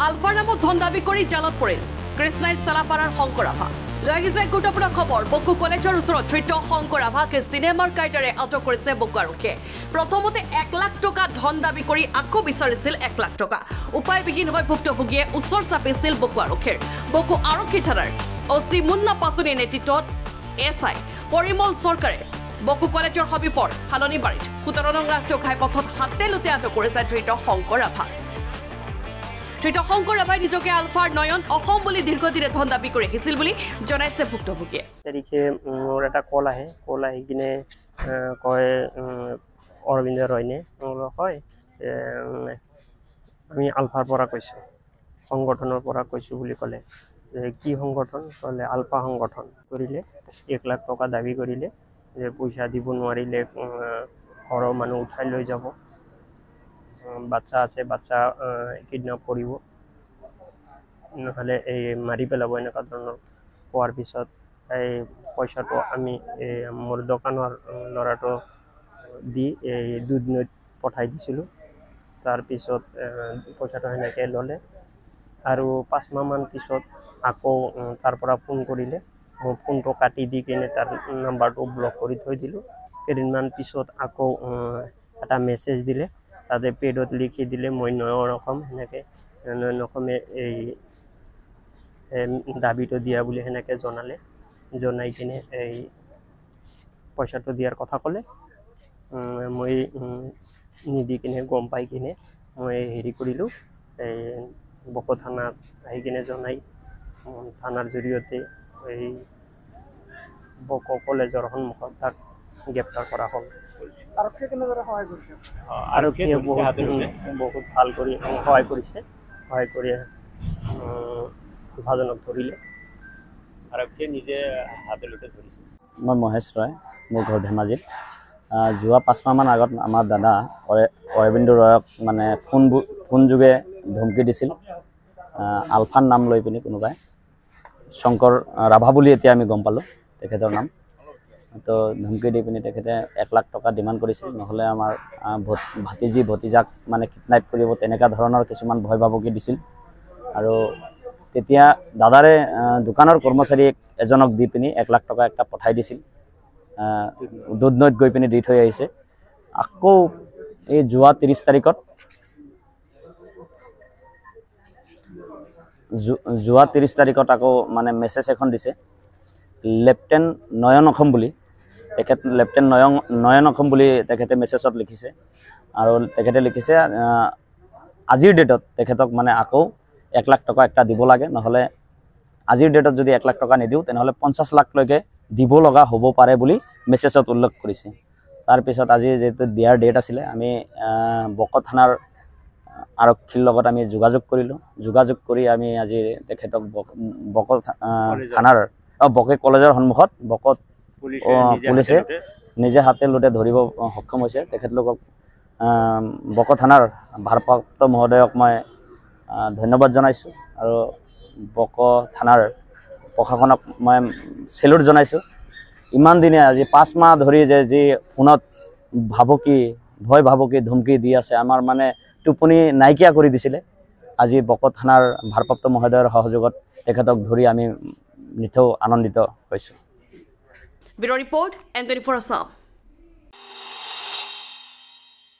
আলফাৰ নামত ধন দাবী কৰি জালত পৰিল কৃষ্ণাই চালাপাৰাৰ শংকৰ আভা লৈ আহিছে গুৰুত্বপূৰ্ণ খবৰ বকো কলেজৰ ওচৰত ধৃত শংকৰ আভাক চিনেমাৰ কাইটাৰে আটক কৰিছে বকো আৰক্ষীয়ে প্ৰথমতে 1 লাখ টকা ধন দাবী কৰি আকৌ বিচাৰিছিল 1 লাখ টকা উপায়বিহীন হৈ ভুক্তভোগীয়ে ওচৰ চাপিছিল বকো আৰক্ষীৰ বকো আৰক্ষী থানাৰ অচি মুন্না পাছুনিৰ নেতৃত্বত এছআই পৰিমল চৰকাৰে বকো কলেজৰ সমীপৰ হালনিবাৰীত 17 নং ৰাষ্ট্ৰীয় ঘাইপথত হাতে লোতে আটক কৰিছে ধৃত শংকৰ আভাক ধৃত শংকৰ আভাই নিজকে আলফাৰ নয়ন অসম বুলি দীৰ্ঘদিনে ধন দাবী কৰি আহিছিল বুলি জনাইছে ভুক্তভোগীয়ে তাৰিখে মোৰ এটা কল আহি কিনে কয় অৰবিন্দ ৰয়নে হয় আমি আলফাৰ পৰা কৈছোঁ সংগঠনৰ পৰা কৈছোঁ বুলি ক'লে যে কি সংগঠন ক'লে আলফা সংগঠন কৰিলে 1 লাখ টকা দাবী কৰিলে যে পইচা দিব নোৱাৰিলে ঘৰৰ মানুহ উঠাই লৈ যাব বাচ্চা আছে বাচ্চা কিডনেপ কৰিব নহ'লে এই মাৰি পেলাব এনেকুৱা ধৰণৰ কোৱাৰ পিছত এই পইচাটো আমি মোৰ দোকানৰ ল'ৰাটো দি এই দুদিনত পঠাই দিছিলোঁ তাৰপিছত পইচাটো সেনেকৈ ল'লে আৰু 5 মাহমান পিছত আকৌ তাৰ পৰা ফোন কৰিলে মই ফোনটো কাটি দি কিনে তাৰ নাম্বাৰটো ব্লক কৰি থৈ দিলোঁ কেইদিনমান পিছত আকৌ এটা মেছেজ দিলে তাতে পেডত লিখি দিলে মই নয়ন অসম সেনেকৈ নয়ন অসমে এই দাবীটো দিয়া বুলি সেনেকৈ জনাই কিনে এই পইচাটো দিয়াৰ কথা ক'লে মই নিদি কিনে গম পাই কিনে মই হেৰি কৰিলোঁ এই বকো থানাত আহি কিনে জনাই থানাৰ জৰিয়তে এই বকো কলেজৰ সন্মুখত তাক গ্ৰেপ্তাৰ কৰা হ'ল আৰক্ষীয়ে কেনেদৰে সহায় কৰিছে আৰক্ষীয়ে বহুত ভাল কৰি সহায় কৰিছে সহায় কৰি ভাজনক ধৰিলে আৰক্ষীয়ে নিজে হাতে লোতে ধৰিছে মই মহেশ ৰয় মোৰ ঘৰ ধেমাজিত যোৱা 5 মাহমান আগত আমাৰ দাদা অৰবিন্দ ৰয়ক মানে ফোন যোগে ধমকি দিছিল আলফাৰ নাম লৈ পিনি কোনোবাই শংকৰ ৰাভা বুলি এতিয়া আমি গম পালোঁ তেখেতৰ নাম তো ধমকি দি পিনি তেখেতে 1 লাখ টকা ডিমাণ্ড কৰিছিল নহ'লে আমাৰ ভতিজাক মানে কিডনেপ কৰিব তেনেকুৱা ধৰণৰ কিছুমান ভয় ভাবুকি দিছিল আৰু তেতিয়া দাদাৰে দোকানৰ কৰ্মচাৰী এজনক দি পিনি 1 লাখ টকা একটা পঠাই দিছিল দুধনৈত গৈ পিনি দি থৈ আহিছে আকৌ এই যোৱা 30 তাৰিখত আকৌ মানে মেছেজ এখন দিছে লেফটেণ্ট নয়ন অসম বুলি তেখেত লেফটেণ্ট নয়ন অসম বুলি তেখেতে মেছেজত লিখিছে আৰু তেখেতে লিখিছে আজিৰ ডেটত তেখেতক মানে আকৌ 1 লাখ টকা একটা দিব লাগে নহ'লে আজিৰ ডেটত যদি 1 লাখ টকা নিদিওঁ তেনেহ'লে 50 লাখলৈকে দিব লগা হ'ব পাৰে বুলি মেছেজত উল্লেখ কৰিছে তাৰপিছত আজি যেহেতু দিয়াৰ ডেট আছিলে আমি বকো থানাৰ আৰক্ষীৰ লগত আমি যোগাযোগ কৰি আমি আজি তেখেতক বকো থানাৰ বকো কলেজৰ সন্মুখত বকো পুলিচে নিজে হাতে লোতে ধৰিব সক্ষম হৈছে তেখেতলোকক বকো থানাৰ ভাৰপ্ৰাপ্ত মহোদয়ক মই ধন্যবাদ জনাইছোঁ আৰু বকো থানাৰ প্ৰশাসনক মই চেলুট জনাইছোঁ ইমান দিনে আজি 5 মাহ ধৰি যি ফোনত ভয় ভাবুকি ধমকি দি আছে আমাৰ মানে টোপনি নাইকিয়া কৰি দিছিলে আজি বকো থানাৰ ভাৰপ্ৰাপ্ত মহোদয়ৰ সহযোগত তেখেতক ধৰি আমি নিথৌ আনন্দিত হৈছোঁ ব্যুৰ ৰিপৰ্ট N24 আসাম।